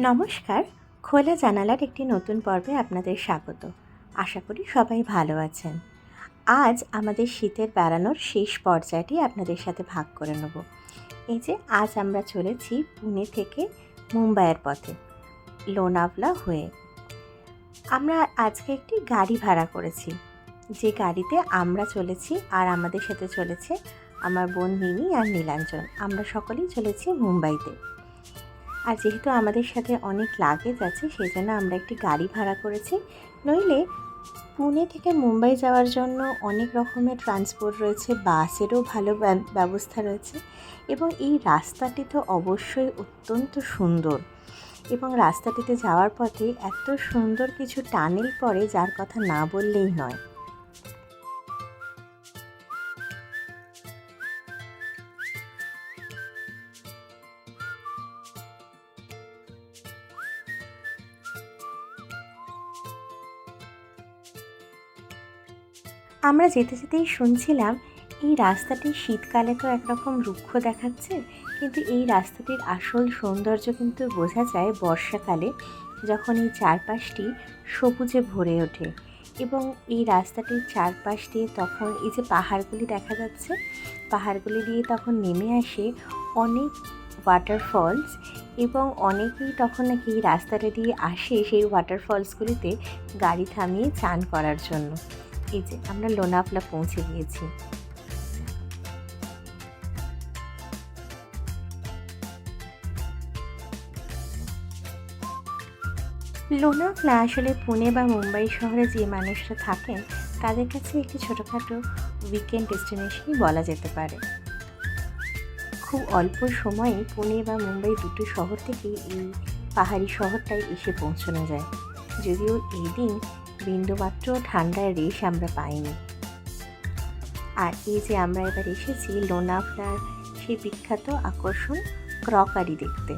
নমস্কার। খোলা জানালার একটি নতুন পর্বে আপনাদের স্বাগত। আশা করি সবাই ভালো আছেন। আজ আমাদের শীতের বেড়ানোর শেষ পর্যায়টি আপনাদের সাথে ভাগ করে নেব। এই যে আজ আমরা চলেছি পুনে থেকে মুম্বাইয়ের পথে লোনাভলা হয়ে। আমরা আজকে একটি গাড়ি ভাড়া করেছি, যে গাড়িতে আমরা চলেছি আর আমাদের সাথে চলেছে আমার বোন মিমি আর নীলাঞ্জন। আমরা সকলেই চলেছি মুম্বাইতে। আর যেহেতু আমাদের সাথে অনেক লাগেজ আছে, সেই জন্য আমরা একটি গাড়ি ভাড়া করেছি। নইলে পুনে থেকে মুম্বাই যাওয়ার জন্য অনেক রকমের ট্রান্সপোর্ট রয়েছে, বাসেরও ভালো ব্যবস্থা রয়েছে। এবং এই রাস্তাটি তো অবশ্যই অত্যন্ত সুন্দর, এবং রাস্তাটিতে যাওয়ার পথে এত সুন্দর কিছু টানেল পড়ে যার কথা না বললেই নয়। আমরা যেতে যেতেই শুনছিলাম এই রাস্তাটি শীতকালে তো একরকম রুক্ষ দেখাচ্ছে, কিন্তু এই রাস্তাটির আসল সৌন্দর্য কিন্তু বোঝা যায় বর্ষাকালে, যখন এই চারপাশটি সবুজে ভরে ওঠে। এবং এই রাস্তাটির চারপাশ দিয়ে তখন এই যে পাহাড়গুলি দেখা যাচ্ছে, পাহাড়গুলি দিয়ে তখন নেমে আসে অনেক ওয়াটারফলস, এবং অনেকেই তখন নাকি এই রাস্তাটা দিয়ে আসে সেই ওয়াটারফলসগুলিতে গাড়ি থামিয়ে চান করার জন্য। এই যে আমরা লোনাভলা পৌঁছে গিয়েছি। লোনাভলা আসলে পুনে বা মুম্বাই শহরে যে মানুষরা থাকেন তাদের কাছে একটি ছোটোখাটো উইকেন্ড ডেস্টিনেশনই বলা যেতে পারে। খুব অল্প সময়ে পুনে বা মুম্বাই দুটো শহর থেকেই এই পাহাড়ি শহরটায় এসে পৌঁছানো যায়, যদিও এই দিন বিন্দুমাত্র ঠান্ডার রেশ আমরা পাইনি। আর এই যে আমরা এবার এসেছি লোনাভলার সেই বিখ্যাত আকর্ষণ ক্রকারি দেখতে।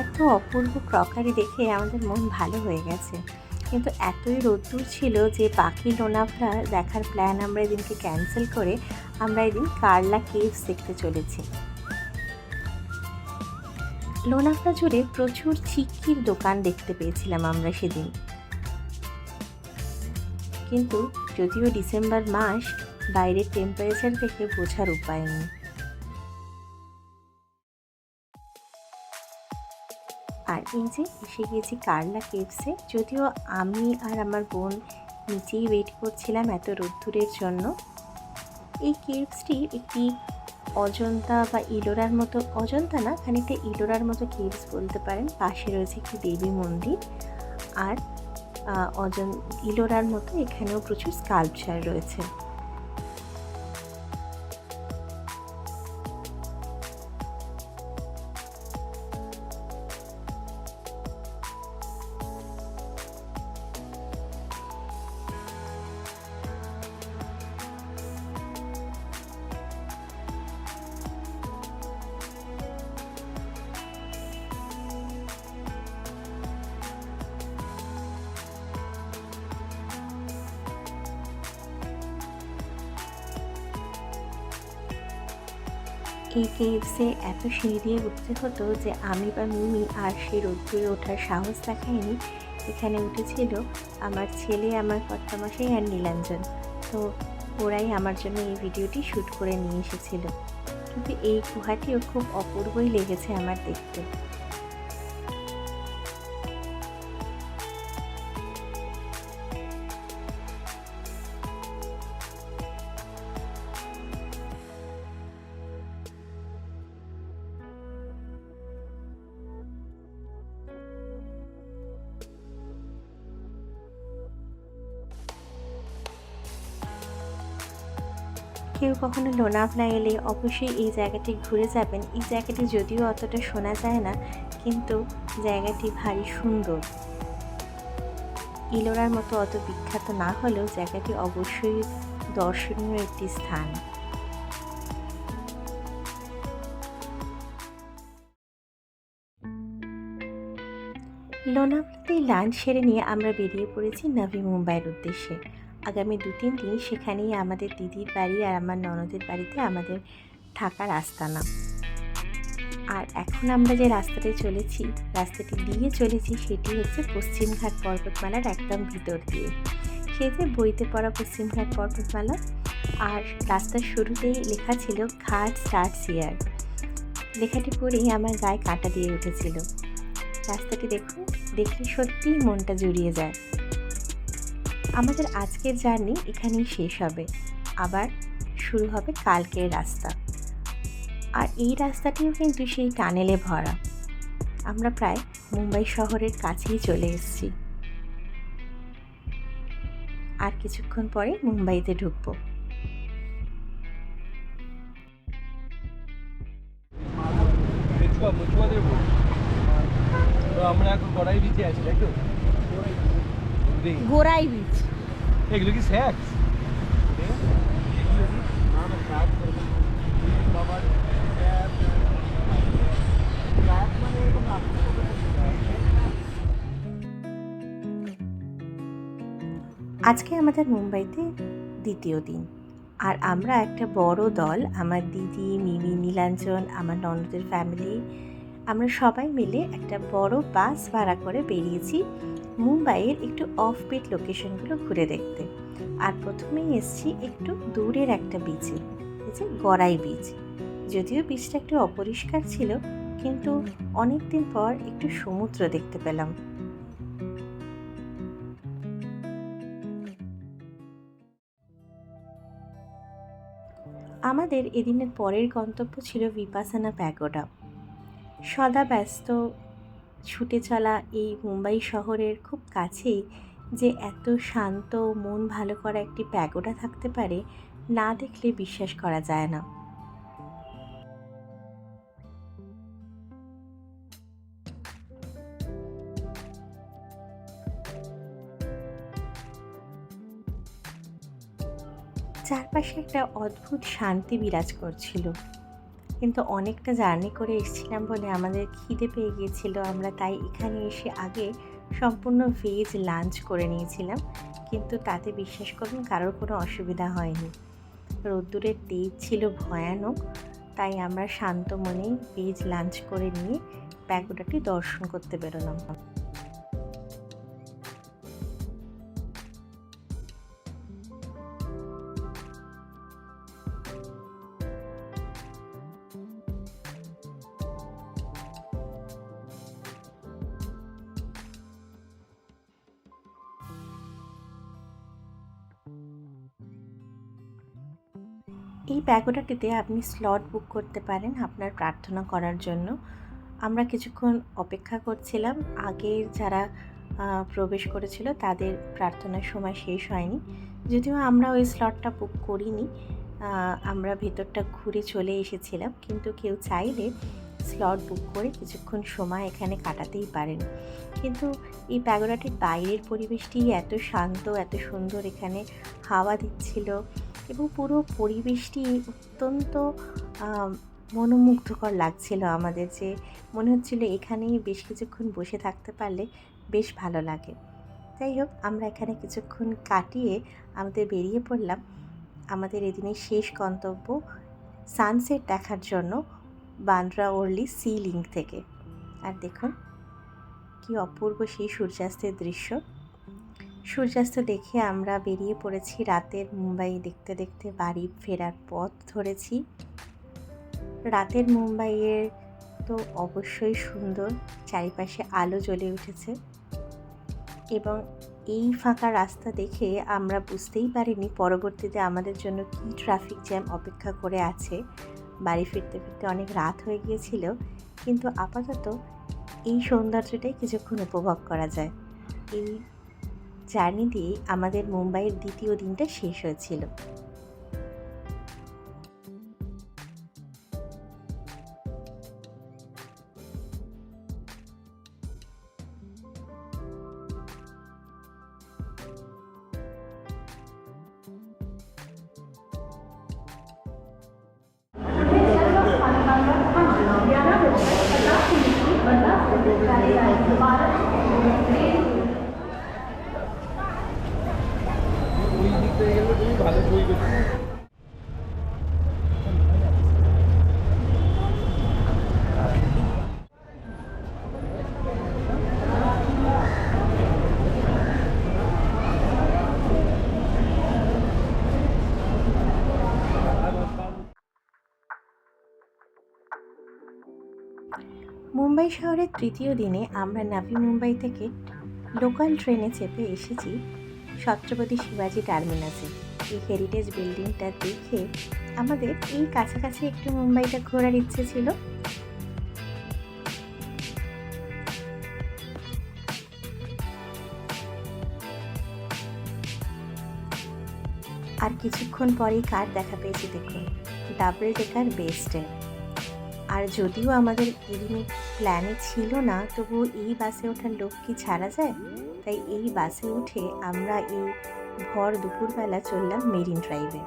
এত অপূর্ব ক্রকারি দেখে আমাদের মন ভালো হয়ে গেছে, কিন্তু এতই রোদ্দুর ছিল যে বাকি লোনাভলা দেখার প্ল্যান আমরা এদিনকে ক্যান্সেল করে আমরা এদিন কারলা কেভস দেখতে চলেছি। লোনাভলা জুড়ে প্রচুর চিক্কির দোকান দেখতে পেয়েছিলাম আমরা সেদিন, কিন্তু যদিও ডিসেম্বর মাস, বাইরের টেম্পারেচার দেখে বোঝার উপায় নেই। আর এই যে এসে গিয়েছি কারলা কেভসে, যদিও আমি আর আমার বোন নিচেই ওয়েট করছিলাম এত রোদ্দুরের জন্য। এই কেভসটি একটি অজন্তা বা ইলোরার মতো, অজন্তা না, খানিকটা ইলোরার মতো কেভস বলতে পারেন। পাশে রয়েছে একটি দেবী মন্দির, আর ইলোরার মতো এখানেও প্রচুর স্কাল্পচার রয়েছে। এই কেভসে এত সিঁড়ি দিয়ে উঠতে হতো যে আমি বা মিমি আর সেই রোদ্দুরে ওঠার সাহস দেখায়নি। এখানে উঠেছিল আমার ছেলে, আমার কর্তামশাই আর নীলাঞ্জন। তো ওরাই আমার জন্য এই ভিডিওটি শ্যুট করে নিয়ে এসেছিল। কিন্তু এই গুহাটিও খুব অপূর্বই লেগেছে আমার দেখতে। কেউ কখনো লোনাভলা এলে অবশ্যই এই জায়গাটি ঘুরে যাবেন। এই জায়গাটি যদিও অতটা শোনা যায় না, কিন্তু জায়গাটি ভারী সুন্দর। ইলোরার মতো অত বিখ্যাত না হলেও জায়গাটি অবশ্যই দর্শনীয় একটি স্থান। লোনাভলাতেই লাঞ্চ সেরে নিয়ে আমরা বেরিয়ে পড়েছি নাভি মুম্বাইয়ের উদ্দেশ্যে। আগামী 2-3 দিন সেখানেই আমাদের দিদির বাড়ি আর আমার ননদের বাড়িতে আমাদের থাকার আস্তানা। আর এখন আমরা যে রাস্তাটি দিয়ে চলেছি সেটি হচ্ছে পশ্চিমঘাট পর্বতমালার একদম ভিতর দিয়ে। সেই যে বইতে পড়া পশ্চিমঘাট পর্বতমালা, আর রাস্তার শুরুতেই লেখা ছিল ঘাট স্টার্টস হিয়ার। লেখাটি পড়েই আমার গায়ে কাঁটা দিয়ে উঠেছিল। রাস্তাটি দেখলে সত্যিই মনটা জুড়িয়ে যায়। আমাদের আজকের জার্নি এখানেই শেষ হবে, আবার শুরু হবে কালকের রাস্তা। আর এই রাস্তাটিও কিন্তু সেই টানেলে ভরা। আমরা প্রায় মুম্বাই শহরের কাছেই চলে এসেছি। আর কিছুক্ষণ পরে মুম্বাইতে ঢুকবো। আমরা এখন গোড়াই বিচে আছি, তাই তো? গোড়াই বীজ এগুলো কি স্যাক্স? আজকে আমাদের মুম্বাইতে দ্বিতীয় দিন, আর আমরা একটা বড় দল, আমার দিদি, মিমি, নীলাঞ্জন, আমার ননদের ফ্যামিলি, আমরা সবাই মিলে একটা বড় বাস ভাড়া করে বেরিয়েছি মুম্বাইয়ের একটু অফবিট লোকেশনগুলো ঘুরে দেখতে। আর প্রথমেই এসেছি একটু দূরের একটা বিচে, এই যে গড়াই বিচ। যদিও বিচটা একটু অপরিষ্কার ছিল, কিন্তু অনেক দিন পর একটু সমুদ্র দেখতে পেলাম। আমাদের এদিনের পরের গন্তব্য ছিল ভিপাসানা প্যাগোডা। সদা ব্যস্ত ছুটে চলা এই মুম্বাই শহরের খুব কাছেই যে এত শান্ত, মন ভালো করা একটি প্যাগোডা থাকতে পারে, না দেখলে বিশ্বাস করা যায় না। চারপাশে একটা অদ্ভুত শান্তি বিরাজ করছিল, কিন্তু অনেকটা জার্নি করে এসেছিলাম বলে আমাদের খিদে পেয়ে গিয়েছিল। আমরা তাই এখানে এসে আগে সম্পূর্ণ ভেজ লাঞ্চ করে নিয়েছিলাম, কিন্তু তাতে বিশ্বাস করুন কারোর কোনো অসুবিধা হয়নি। রোদ্দুরের তেজ ছিল ভয়ানক, তাই আমরা শান্ত মনেই ভেজ লাঞ্চ করে নিয়ে প্যাগোডাটি দর্শন করতে বেরোলাম। এই প্যাগোডাটিতে আপনি স্লট বুক করতে পারেন আপনার প্রার্থনা করার জন্য। আমরা কিছুক্ষণ অপেক্ষা করছিলাম। আগের যারা প্রবেশ করেছিল তাদের প্রার্থনার সময় শেষ হয়নি, যদিও আমরা ওই স্লটটা বুক করিনি। আমরা ভেতরটা ঘুরে চলে এসেছিলাম, কিন্তু কেউ চাইলে স্লট বুক করে কিছুক্ষণ সময় এখানে কাটাতেই পারেন। কিন্তু এই প্যাগোডাটির বাইরের পরিবেশটি এত শান্ত, এত সুন্দর, এখানে হাওয়া দিচ্ছিল এবং পুরো পরিবেশটি অত্যন্ত মনোমুগ্ধকর লাগছিল আমাদের, যে মনে হচ্ছিল এখানেই বেশ কিছুক্ষণ বসে থাকতে পারলে বেশ ভালো লাগে। যাই হোক, আমরা এখানে কিছুক্ষণ কাটিয়ে আমাদের বেরিয়ে পড়লাম আমাদের এদিনের শেষ গন্তব্য সানসেট দেখার জন্য বান্দ্রা ওয়ারলি সি লিঙ্ক থেকে। আর দেখুন কি অপূর্ব সেই সূর্যাস্তের দৃশ্য। সূর্যাস্ত দেখে আমরা বেরিয়ে পড়েছি রাতের মুম্বাই দেখতে দেখতে বাড়ি ফেরার পথ ধরেছি। রাতের মুম্বাইয়ের তো অবশ্যই সুন্দর, চারিপাশে আলো জ্বলে উঠেছে এবং এই ফাঁকা রাস্তা দেখে আমরা বুঝতেই পারিনি পরবর্তীতে আমাদের জন্য কী ট্রাফিক জ্যাম অপেক্ষা করে আছে। বাড়ি ফিরতে ফিরতে অনেক রাত হয়ে গিয়েছিল, কিন্তু আপাতত এই সৌন্দর্যটাই কিছুক্ষণ উপভোগ করা যায়। এই জার্নি দিয়েই আমাদের মুম্বাইয়ের দ্বিতীয় দিনটা শেষ হয়েছিল। ওই দিক থেকে গেলে তুমি ভালো বই করছো। মুম্বাই শহরের তৃতীয় দিনে আমরা নাভি মুম্বাই থেকে লোকাল ট্রেনে চেপে এসেছি ছত্রপতি শিবাজি টার্মিনাসে। এই হেরিটেজ বিল্ডিংটা দেখে আমাদের এই কাছাকাছি একটু মুম্বাইটা ঘোরার ইচ্ছে ছিল। আর কিছুক্ষণ পরেই কার দেখা পেয়েছি দেখুন, ডাবল ডেকার বেস ট্রেন। আর যদিও আমাদের এদিনে প্ল্যানে ছিল না, তবুও এই বাসে ওঠার লোক কি ছাড়া যায়? তাই এই বাসে উঠে আমরা এই ভর দুপুরবেলা চললাম মেরিন ড্রাইভে।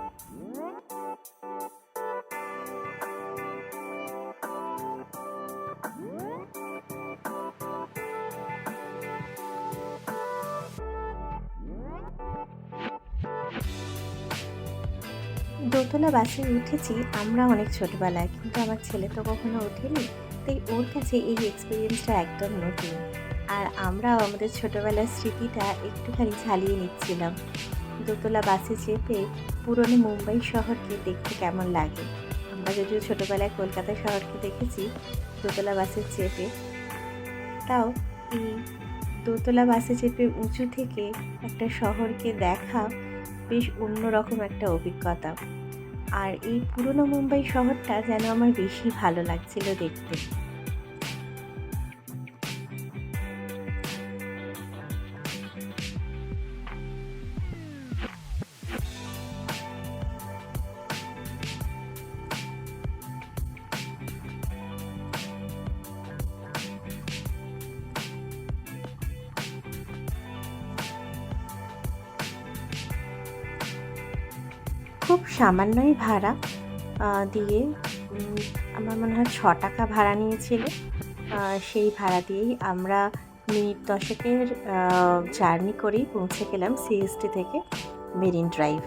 দোতলা বাসে উঠেছি আমরা অনেক ছোটবেলায়, কিন্তু আমার ছেলে তো কখনো ওঠেনি, তাই ওর কাছে এই এক্সপিরিয়েন্সটা একদম নতুন। আর আমরাও আমাদের ছোটবেলার স্মৃতিটা একটুখানি ঝালিয়ে নিচ্ছিলাম। দোতলা বাসে চেপে পুরনো মুম্বাই শহরকে দেখতে কেমন লাগে। আমরা যদিও ছোটবেলায় কলকাতা শহরকে দেখেছি দোতলা বাসে চেপে, তাও এই দোতলা বাসে চেপে উঁচু থেকে একটা শহরকে দেখা বেশ অন্যরকম একটা অভিজ্ঞতা। আর এই পুরনো মুম্বাই শহরটা যেন আমার বেশি ভালো লাগছিল দেখতে। খুব সামান্যই ভাড়া দিয়ে আমার মনে হয় 6 টাকা ভাড়া নিয়েছিল। সেই ভাড়া দিয়েই আমরা মিনিট 10-এর জার্নি করেই পৌঁছে গেলাম সিএসটি থেকে মেরিন ড্রাইভ।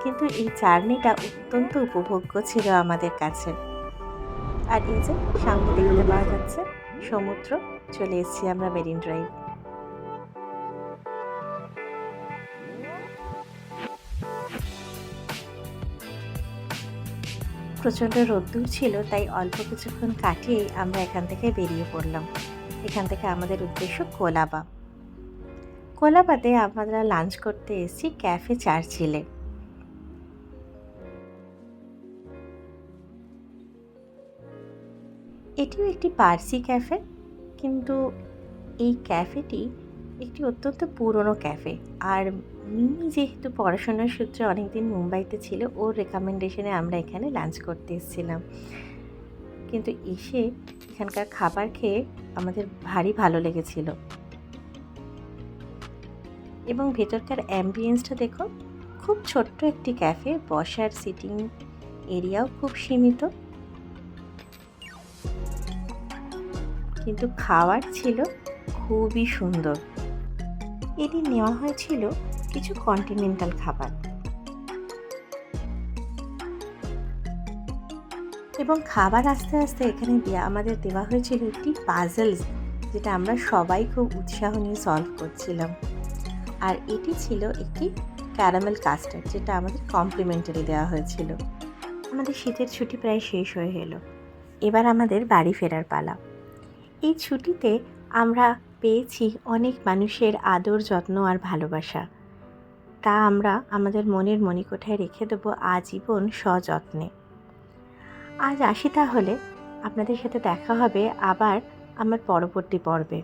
কিন্তু এই জার্নিটা অত্যন্ত উপভোগ্য ছিল আমাদের কাছে। আর এই যে সামনে দেখতে পাওয়া যাচ্ছে সমুদ্র, চলে এসেছি আমরা মেরিন ড্রাইভ। প্রচণ্ড রোদ্দুর ছিল, তাই অল্প কিছুক্ষণ কাটিয়েই আমরা এখান থেকে বেরিয়ে পড়লাম। এখান থেকে আমাদের উদ্দেশ্য কোলাবা। কোলাবাতে আমরা লাঞ্চ করতে এসেছি ক্যাফে চার্চিলে। এটিও একটি পার্সি ক্যাফে, কিন্তু এই ক্যাফেটি একটি অত্যন্ত পুরনো ক্যাফে। আর মিমি যেহেতু পড়াশোনার সূত্রে অনেকদিন মুম্বাইতে ছিল, ওর রেকমেন্ডেশনে আমরা এখানে লাঞ্চ করতে এসেছিলাম। কিন্তু এসে এখানকার খাবার খেয়ে আমাদের ভারী ভালো লেগেছিল। এবং ভেতরকার অ্যাম্বিয়েন্সটা দেখুন, খুব ছোট্ট একটি ক্যাফে, বসার সিটিং এরিয়াও খুব সীমিত, কিন্তু খাবার ছিল খুবই সুন্দর। এদিন নেওয়া হয়েছিল কিছু কন্টিনেন্টাল খাবার, এবং খাবার আস্তে আস্তে এখানে আমাদের দেওয়া হয়েছিল একটি পাজলস, যেটা আমরা সবাই খুব উৎসাহ নিয়ে সলভ করছিলাম। আর এটি ছিল একটি ক্যারামেল কাস্টার্ড, যেটা আমাদের কমপ্লিমেন্টারি দেওয়া হয়েছিল। আমাদের শীতের ছুটি প্রায় শেষ হয়ে এলো, এবার আমাদের বাড়ি ফেরার পালা। এই ছুটিতে আমরা পেয়েছি অনেক মানুষের আদর, যত্ন আর ভালোবাসা। তা আমরা আমাদের মনের মণিকোঠায় রেখে দেবো আজীবন সযত্নে। আজ আসি তাহলে, আপনাদের সাথে দেখা হবে আবার আমার পরবর্তী পর্বে।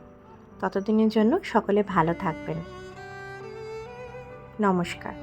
ততদিনের জন্য সকলে ভালো থাকবেন। নমস্কার।